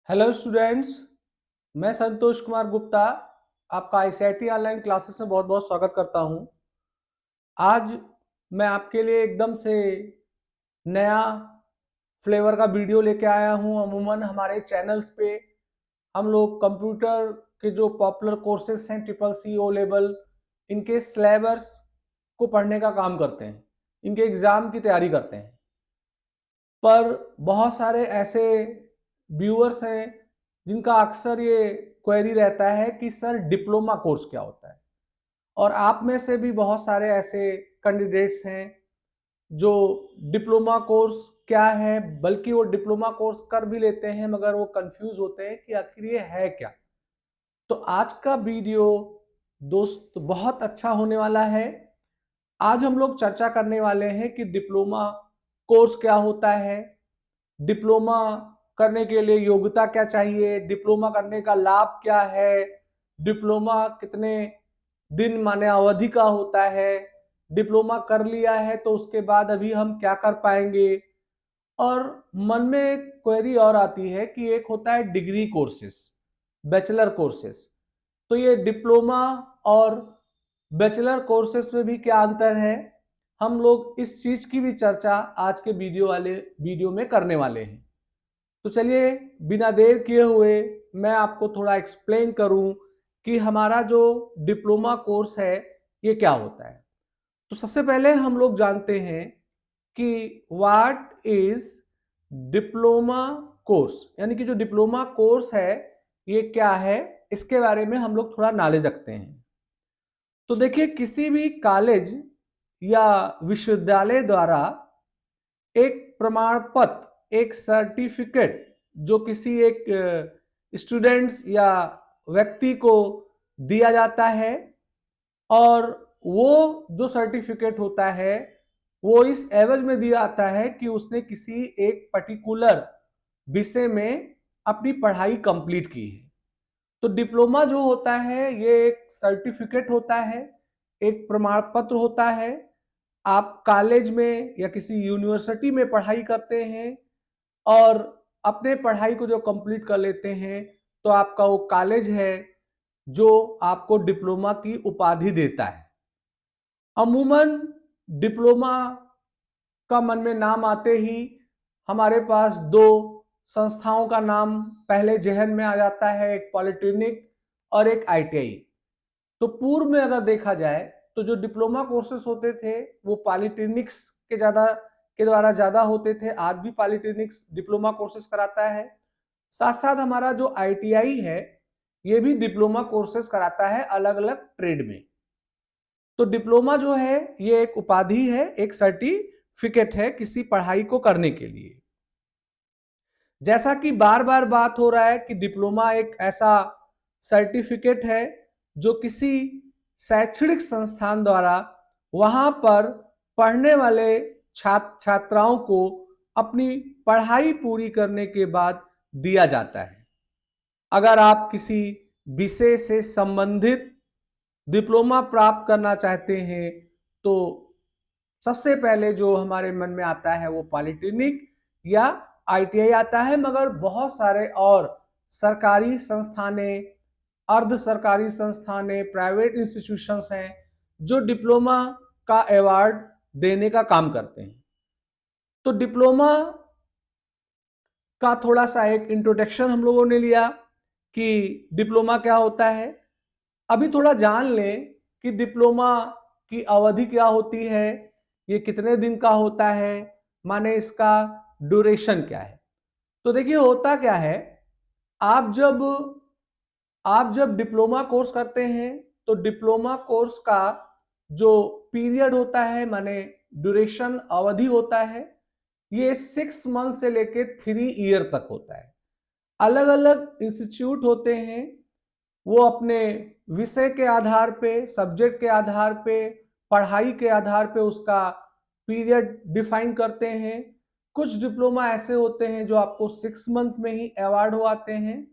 Hello students, मैं संतोष कुमार गुप्ता आपका ICIT online classes में बहुत बहुत स्वागत करता हूं। आज मैं आपके लिए एकदम से नया फ्लेवर का वीडियो लेके आया हूं। अमूमन हमारे चैनल्स पे हम लोग कंप्यूटर के जो पॉपुलर कोर्सेस हैं ट्रिपल सी ओ लेवल, इनके सिलेबस को पढ़ने का काम करते हैं, इनके एग्ज़ाम की तैयारी करते हैं। पर बहुत सारे ऐसे व्यूअर्स हैं जिनका अक्सर ये क्वेरी रहता है कि सर डिप्लोमा कोर्स क्या होता है। और आप में से भी बहुत सारे ऐसे कैंडिडेट्स हैं जो डिप्लोमा कोर्स क्या है, बल्कि वो डिप्लोमा कोर्स कर भी लेते हैं मगर वो कंफ्यूज होते हैं कि आखिर ये है क्या। तो आज का वीडियो दोस्त बहुत अच्छा होने वाला है। आज हम लोग चर्चा करने वाले हैं कि डिप्लोमा कोर्स क्या होता है, डिप्लोमा करने के लिए योग्यता क्या चाहिए, डिप्लोमा करने का लाभ क्या है, डिप्लोमा कितने दिन माने अवधि का होता है, डिप्लोमा कर लिया है तो उसके बाद अभी हम क्या कर पाएंगे। और मन में एक क्वेरी और आती है कि एक होता है डिग्री कोर्सेस, बैचलर कोर्सेस। तो ये डिप्लोमा और बैचलर कोर्सेस में भी क्या अंतर है, हम लोग इस चीज की भी चर्चा आज के वीडियो में करने वाले हैं। तो चलिए बिना देर किए हुए मैं आपको थोड़ा एक्सप्लेन करूं कि हमारा जो डिप्लोमा कोर्स है ये क्या होता है। तो सबसे पहले हम लोग जानते हैं कि व्हाट इज डिप्लोमा कोर्स, यानी कि जो डिप्लोमा कोर्स है ये क्या है, इसके बारे में हम लोग थोड़ा नॉलेज रखते हैं। तो देखिए, किसी भी कॉलेज या विश्वविद्यालय द्वारा एक प्रमाण पत्र, एक सर्टिफिकेट जो किसी एक स्टूडेंट्स या व्यक्ति को दिया जाता है, और वो जो सर्टिफिकेट होता है वो इस एवज में दिया जाता है कि उसने किसी एक पर्टिकुलर विषय में अपनी पढ़ाई कंप्लीट की है। तो डिप्लोमा जो होता है ये एक सर्टिफिकेट होता है, एक प्रमाण पत्र होता है। आप कॉलेज में या किसी यूनिवर्सिटी में पढ़ाई करते हैं और अपने पढ़ाई को जो कंप्लीट कर लेते हैं तो आपका वो कॉलेज है जो आपको डिप्लोमा की उपाधि देता है। अमूमन डिप्लोमा का मन में नाम आते ही हमारे पास दो संस्थाओं का नाम पहले जहन में आ जाता है, एक पॉलिटेक्निक और एक आईटीआई। तो पूर्व में अगर देखा जाए तो जो डिप्लोमा कोर्सेस होते थे वो पॉलिटेक्निक्स के द्वारा ज्यादा होते थे। आज भी पॉलिटेक्निक्स डिप्लोमा कोर्सेस कराता है। साथ साथ हमारा जो आईटीआई है ये भी डिप्लोमा कोर्सेस कराता है अलग अलग ट्रेड में। तो डिप्लोमा जो है ये एक उपाधि है, एक सर्टिफिकेट है किसी पढ़ाई को करने के लिए। जैसा कि बार बार बात हो रहा है कि डिप्लोमा एक ऐसा सर्टिफिकेट है जो किसी शैक्षणिक संस्थान द्वारा वहां पर पढ़ने वाले छात्र छात्राओं को अपनी पढ़ाई पूरी करने के बाद दिया जाता है। अगर आप किसी विषय से संबंधित डिप्लोमा प्राप्त करना चाहते हैं तो सबसे पहले जो हमारे मन में आता है वो पॉलिटेक्निक या आईटीआई आता है। मगर बहुत सारे और सरकारी संस्थानें, अर्ध सरकारी संस्थानें, प्राइवेट इंस्टीट्यूशंस हैं जो डिप्लोमा का अवार्ड देने का काम करते हैं। तो डिप्लोमा का थोड़ा सा एक इंट्रोडक्शन हम लोगों ने लिया कि डिप्लोमा क्या होता है। अभी थोड़ा जान लें कि डिप्लोमा की अवधि क्या होती है, ये कितने दिन का होता है, माने इसका ड्यूरेशन क्या है। तो देखिए होता क्या है, आप जब आप जब डिप्लोमा कोर्स करते हैं तो डिप्लोमा कोर्स का जो पीरियड होता है, माने ड्यूरेशन अवधि होता है, ये 6 मंथ से लेके 3 ईयर तक होता है। अलग अलग इंस्टीट्यूट होते हैं, वो अपने विषय के आधार पे, सब्जेक्ट के आधार पे, पढ़ाई के आधार पे उसका पीरियड डिफाइन करते हैं। कुछ डिप्लोमा ऐसे होते हैं जो आपको 6 मंथ में ही अवार्ड हो आते हैं,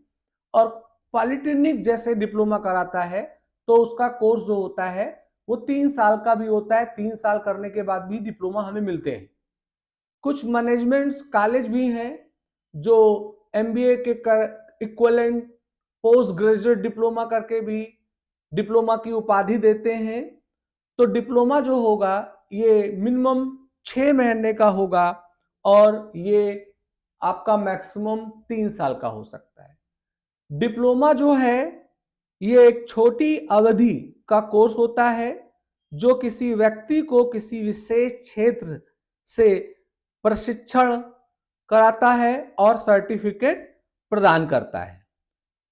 और पॉलिटेक्निक जैसे डिप्लोमा कराता है तो उसका कोर्स जो होता है वो 3 साल का भी होता है। 3 साल करने के बाद भी डिप्लोमा हमें मिलते हैं। कुछ मैनेजमेंट कॉलेज भी हैं जो एमबीए के इक्विवेलेंट पोस्ट ग्रेजुएट डिप्लोमा करके भी डिप्लोमा की उपाधि देते हैं। तो डिप्लोमा जो होगा ये मिनिमम 6 महीने का होगा और ये आपका मैक्सिमम 3 साल का हो सकता है। डिप्लोमा जो है ये एक छोटी अवधि का कोर्स होता है जो किसी व्यक्ति को किसी विशेष क्षेत्र से प्रशिक्षण कराता है और सर्टिफिकेट प्रदान करता है।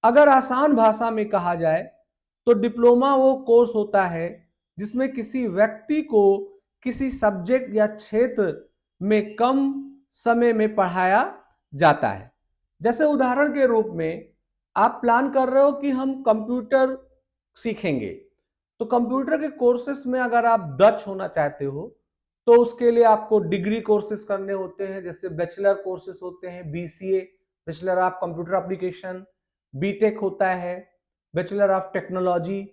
अगर आसान भाषा में कहा जाए तो डिप्लोमा वो कोर्स होता है जिसमें किसी व्यक्ति को किसी सब्जेक्ट या क्षेत्र में कम समय में पढ़ाया जाता है। जैसे उदाहरण के रूप में आप प्लान कर रहे हो कि हम कंप्यूटर सीखेंगे, तो कंप्यूटर के कोर्सेस में अगर आप दक्ष होना चाहते हो तो उसके लिए आपको डिग्री कोर्सेज करने होते हैं। जैसे बैचलर कोर्सेज होते हैं, BCA bachelor of computer application, BTech होता है बैचलर ऑफ टेक्नोलॉजी।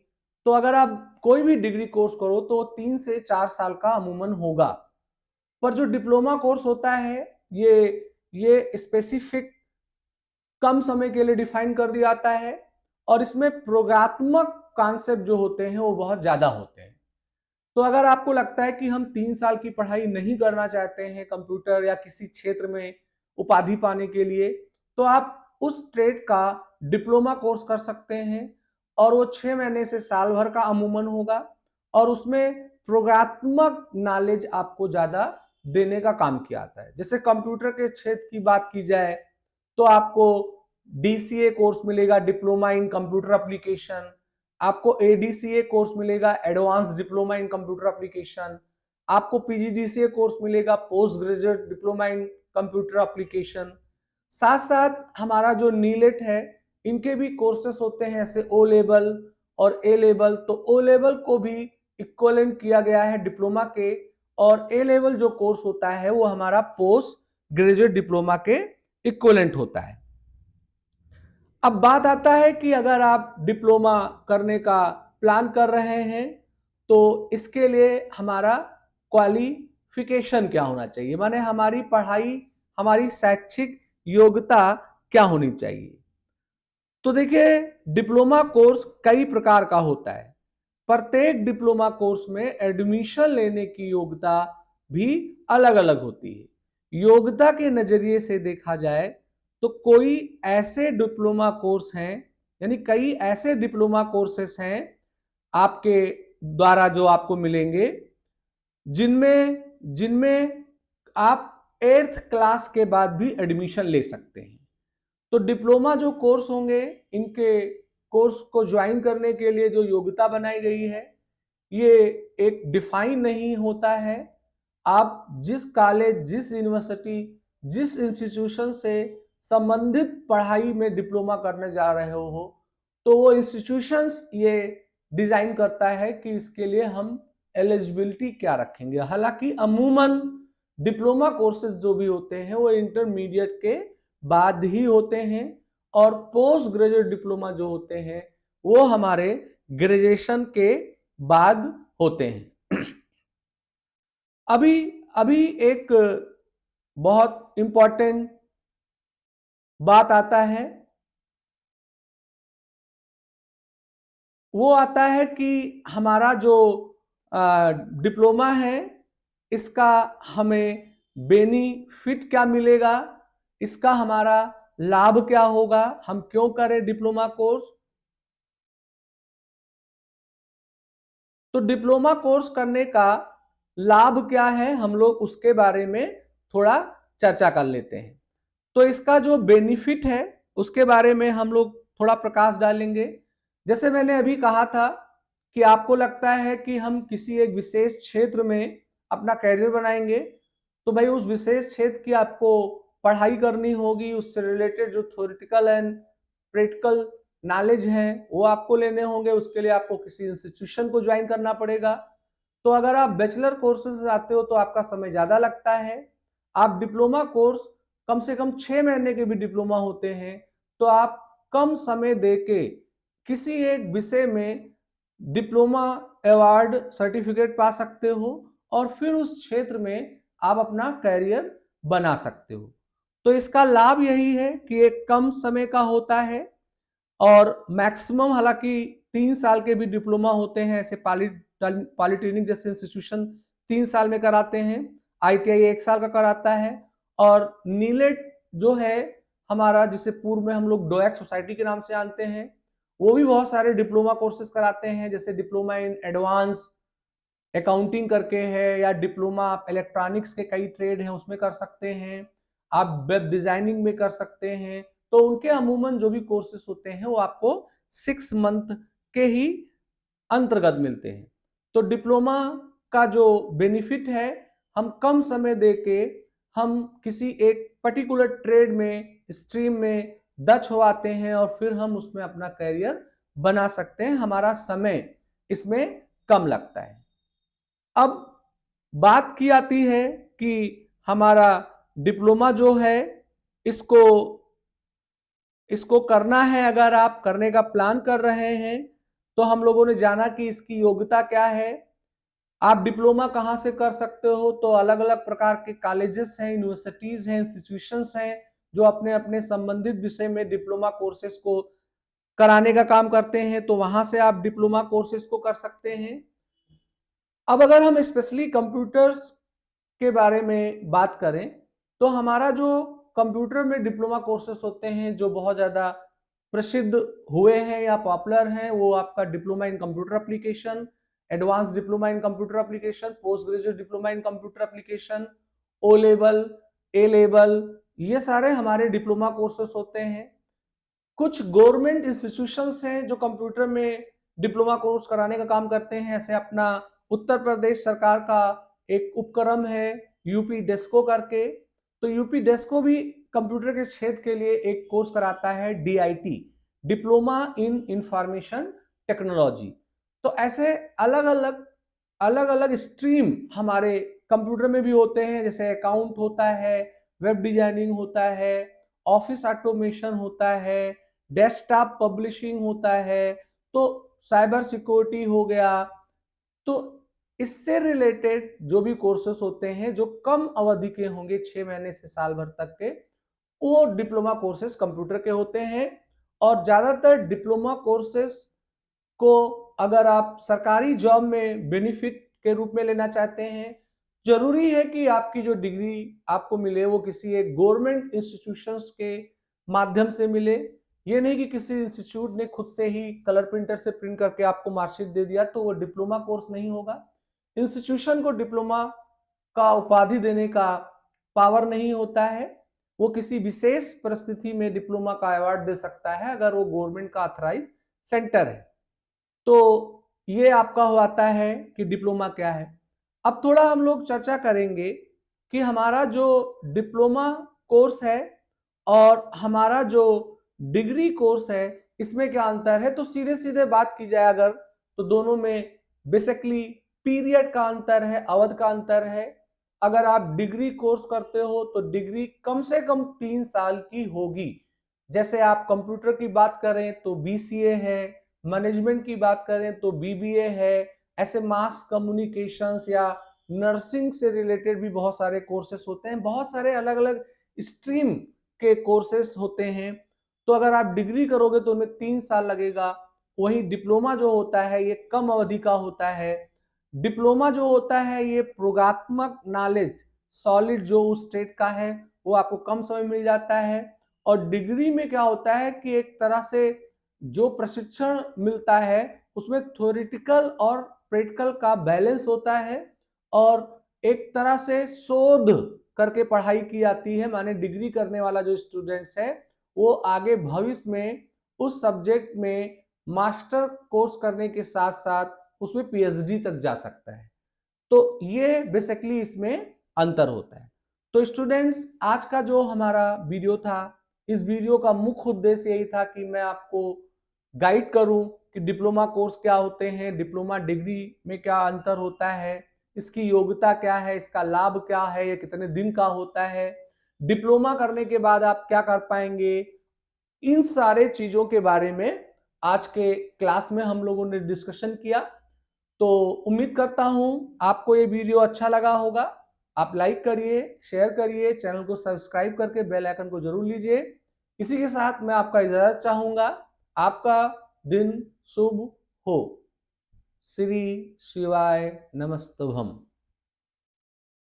तो अगर आप कोई भी डिग्री कोर्स करो तो 3 से 4 साल का अमूमन होगा। पर जो डिप्लोमा कोर्स होता है ये स्पेसिफिक कम समय के लिए डिफाइन कर दिया जाता है और इसमें प्रयोगात्मक कॉन्सेप्ट जो होते हैं वो बहुत ज्यादा होते हैं। तो अगर आपको लगता है कि हम 3 साल की पढ़ाई नहीं करना चाहते हैं कंप्यूटर या किसी क्षेत्र में उपाधि पाने के लिए, तो आप उस ट्रेड का डिप्लोमा कोर्स कर सकते हैं और वो 6 महीने से साल भर का अमूमन होगा और उसमें प्रयोगात्मक नॉलेज आपको ज्यादा देने का काम किया जाता है। जैसे कंप्यूटर के क्षेत्र की बात की जाए तो आपको डीसीए कोर्स मिलेगा, डिप्लोमा इन कंप्यूटर एप्लीकेशन। आपको एडीसीए कोर्स मिलेगा, advance diploma in computer application. आपको पीजीडीसीए कोर्स मिलेगा, post graduate diploma in computer application. साथ साथ हमारा जो नीलेट है इनके भी कोर्सेस होते हैं, जैसे ओ लेवल और ए लेवल। तो ओ लेवल को भी इक्विवेलेंट किया गया है डिप्लोमा के और ए लेवल जो कोर्स होता है वो हमारा पोस्ट ग्रेजुएट डिप्लोमा के इक्विवेलेंट होता है। अब बात आता है कि अगर आप डिप्लोमा करने का प्लान कर रहे हैं तो इसके लिए हमारा क्वालिफिकेशन क्या होना चाहिए, माने हमारी पढ़ाई, हमारी शैक्षिक योग्यता क्या होनी चाहिए। तो देखिए, डिप्लोमा कोर्स कई प्रकार का होता है। प्रत्येक डिप्लोमा कोर्स में एडमिशन लेने की योग्यता भी अलग अलग होती है। योग्यता के नजरिए से देखा जाए तो कोई ऐसे डिप्लोमा कोर्स हैं, यानी कई ऐसे डिप्लोमा कोर्सेस हैं आपके द्वारा जो आपको मिलेंगे जिनमें जिनमें आप 8th क्लास के बाद भी एडमिशन ले सकते हैं। तो डिप्लोमा जो कोर्स होंगे, इनके कोर्स को ज्वाइन करने के लिए जो योग्यता बनाई गई है ये एक डिफाइन नहीं होता है। आप जिस कॉलेज, जिस यूनिवर्सिटी, जिस इंस्टीट्यूशन से संबंधित पढ़ाई में डिप्लोमा करने जा रहे हो तो वो इंस्टीट्यूशंस ये डिजाइन करता है कि इसके लिए हम एलिजिबिलिटी क्या रखेंगे। हालांकि अमूमन डिप्लोमा कोर्सेज जो भी होते हैं वो इंटरमीडिएट के बाद ही होते हैं और पोस्ट ग्रेजुएट डिप्लोमा जो होते हैं वो हमारे ग्रेजुएशन के बाद होते हैं। अभी अभी एक बहुत इंपॉर्टेंट बात आता है, वो आता है कि हमारा जो डिप्लोमा है इसका हमें बेनिफिट क्या मिलेगा, इसका हमारा लाभ क्या होगा, हम क्यों करें डिप्लोमा कोर्स। तो डिप्लोमा कोर्स करने का लाभ क्या है, हम लोग उसके बारे में थोड़ा चर्चा कर लेते हैं। तो इसका जो बेनिफिट है उसके बारे में हम लोग थोड़ा प्रकाश डालेंगे। जैसे मैंने अभी कहा था कि आपको लगता है कि हम किसी एक विशेष क्षेत्र में अपना कैरियर बनाएंगे, तो भाई उस विशेष क्षेत्र की आपको पढ़ाई करनी होगी, उससे रिलेटेड जो थ्योरेटिकल एंड प्रैक्टिकल नॉलेज है वो आपको लेने होंगे। उसके लिए आपको किसी इंस्टीट्यूशन को ज्वाइन करना पड़ेगा। तो अगर आप बैचलर कोर्सेज आते हो तो आपका समय ज्यादा लगता है। आप डिप्लोमा कोर्स कम से कम 6 महीने के भी डिप्लोमा होते हैं, तो आप कम समय देके किसी एक विषय में डिप्लोमा अवार्ड सर्टिफिकेट पा सकते हो और फिर उस क्षेत्र में आप अपना करियर बना सकते हो। तो इसका लाभ यही है कि एक कम समय का होता है और मैक्सिमम, हालांकि 3 साल के भी डिप्लोमा होते हैं, ऐसे पॉलिटेक्निक जैसे इंस्टीट्यूशन 3 साल में कराते हैं, ITI 1 साल का कराता है। और नीलेट जो है हमारा, जिसे पूर्व में हम लोग डोएक सोसाइटी के नाम से जानते हैं, वो भी बहुत सारे डिप्लोमा कोर्सेज कराते हैं, जैसे डिप्लोमा इन एडवांस अकाउंटिंग करके है, या डिप्लोमा आप इलेक्ट्रॉनिक्स के कई ट्रेड हैं उसमें कर सकते हैं, आप वेब डिजाइनिंग में कर सकते हैं। तो उनके अमूमन जो भी कोर्सेज होते हैं वो आपको 6 मंथ के ही अंतर्गत मिलते हैं। तो डिप्लोमा का जो बेनिफिट है, हम कम समय देके हम किसी एक पर्टिकुलर ट्रेड में, स्ट्रीम में दक्ष हो आते हैं और फिर हम उसमें अपना करियर बना सकते हैं, हमारा समय इसमें कम लगता है। अब बात की आती है कि हमारा डिप्लोमा जो है, इसको इसको करना है, अगर आप करने का प्लान कर रहे हैं तो हम लोगों ने जाना कि इसकी योग्यता क्या है। आप डिप्लोमा कहां से कर सकते हो, तो अलग अलग प्रकार के कॉलेजेस हैं, यूनिवर्सिटीज हैं, इंस्टीट्यूशंस हैं, जो अपने अपने संबंधित विषय में डिप्लोमा कोर्सेज को कराने का काम करते हैं, तो वहां से आप डिप्लोमा कोर्सेज को कर सकते हैं। अब अगर हम स्पेशली कंप्यूटर्स के बारे में बात करें, तो हमारा जो कंप्यूटर में डिप्लोमा कोर्सेज होते हैं जो बहुत ज़्यादा प्रसिद्ध हुए हैं या पॉपुलर हैं, वो आपका diploma in computer application, advance diploma in computer application, post graduate diploma in computer application, O level, A level, ये सारे हमारे डिप्लोमा कोर्सेज होते हैं। कुछ गवर्नमेंट इंस्टीट्यूशंस हैं जो कंप्यूटर में डिप्लोमा कोर्स कराने का काम करते हैं, ऐसे अपना उत्तर प्रदेश सरकार का एक उपक्रम है यूपी डेस्को करके। तो यूपी डेस्को भी कंप्यूटर के क्षेत्र के लिए एक कोर्स कराता है, DIT, diploma in information technology. तो ऐसे अलग अलग स्ट्रीम हमारे कंप्यूटर में भी होते हैं, जैसे अकाउंट होता है, वेब डिजाइनिंग होता है, ऑफिस ऑटोमेशन होता है, डेस्कटॉप पब्लिशिंग होता है, तो साइबर सिक्योरिटी हो गया। तो इससे रिलेटेड जो भी कोर्सेस होते हैं जो कम अवधि के होंगे, 6 महीने से साल भर तक के, वो डिप्लोमा कोर्सेस कंप्यूटर के होते हैं। और ज्यादातर डिप्लोमा कोर्सेस को अगर आप सरकारी जॉब में बेनिफिट के रूप में लेना चाहते हैं, जरूरी है कि आपकी जो डिग्री आपको मिले वो किसी एक गवर्नमेंट इंस्टीट्यूशंस के माध्यम से मिले। ये नहीं कि किसी इंस्टीट्यूट ने खुद से ही कलर प्रिंटर से प्रिंट करके आपको मार्कशीट दे दिया तो वो डिप्लोमा कोर्स नहीं होगा। इंस्टीट्यूशन को डिप्लोमा का उपाधि देने का पावर नहीं होता है, वो किसी विशेष परिस्थिति में डिप्लोमा का अवार्ड दे सकता है अगर वो गवर्नमेंट का ऑथराइज सेंटर है। तो ये आपका हो आता है कि डिप्लोमा क्या है। अब थोड़ा हम लोग चर्चा करेंगे कि हमारा जो डिप्लोमा कोर्स है और हमारा जो डिग्री कोर्स है, इसमें क्या अंतर है। तो सीधे सीधे बात की जाए अगर, तो दोनों में बेसिकली पीरियड का अंतर है, अवधि का अंतर है। अगर आप डिग्री कोर्स करते हो तो डिग्री कम से कम 3 साल की होगी। जैसे आप कंप्यूटर की बात करें तो BCA है, मैनेजमेंट की बात करें तो BBA है, ऐसे मास कम्युनिकेशंस या नर्सिंग से रिलेटेड भी बहुत सारे कोर्सेस होते हैं, बहुत सारे अलग अलग स्ट्रीम के कोर्सेस होते हैं। तो अगर आप डिग्री करोगे तो उनमें 3 साल लगेगा। वहीं डिप्लोमा जो होता है ये कम अवधि का होता है। डिप्लोमा जो होता है ये प्रोग्रात्मक नॉलेज सॉलिड जो उस स्टेट का है वो आपको कम समय मिल जाता है। और डिग्री में क्या होता है कि एक तरह से जो प्रशिक्षण मिलता है उसमें थ्योरेटिकल और प्रैक्टिकल का बैलेंस होता है और एक तरह से शोध करके पढ़ाई की जाती है। माने डिग्री करने वाला जो स्टूडेंट्स है वो आगे भविष्य में उस सब्जेक्ट में मास्टर कोर्स करने के साथ साथ उसमें PhD तक जा सकता है। तो ये बेसिकली इसमें अंतर होता है। तो स्टूडेंट्स, आज का जो हमारा वीडियो था, इस वीडियो का मुख्य उद्देश्य यही था कि मैं आपको गाइड करूं कि डिप्लोमा कोर्स क्या होते हैं, डिप्लोमा डिग्री में क्या अंतर होता है, इसकी योग्यता क्या है, इसका लाभ क्या है, ये कितने दिन का होता है, डिप्लोमा करने के बाद आप क्या कर पाएंगे, इन सारे चीजों के बारे में आज के क्लास में हम लोगों ने डिस्कशन किया। तो उम्मीद करता हूं आपको ये वीडियो अच्छा लगा होगा। आप लाइक करिए, शेयर करिए, चैनल को सब्सक्राइब करके बेल आइकन को जरूर लीजिए। इसी के साथ मैं आपका इजाजत चाहूंगा। आपका दिन शुभ हो। श्री शिवाय नमस्तुभम।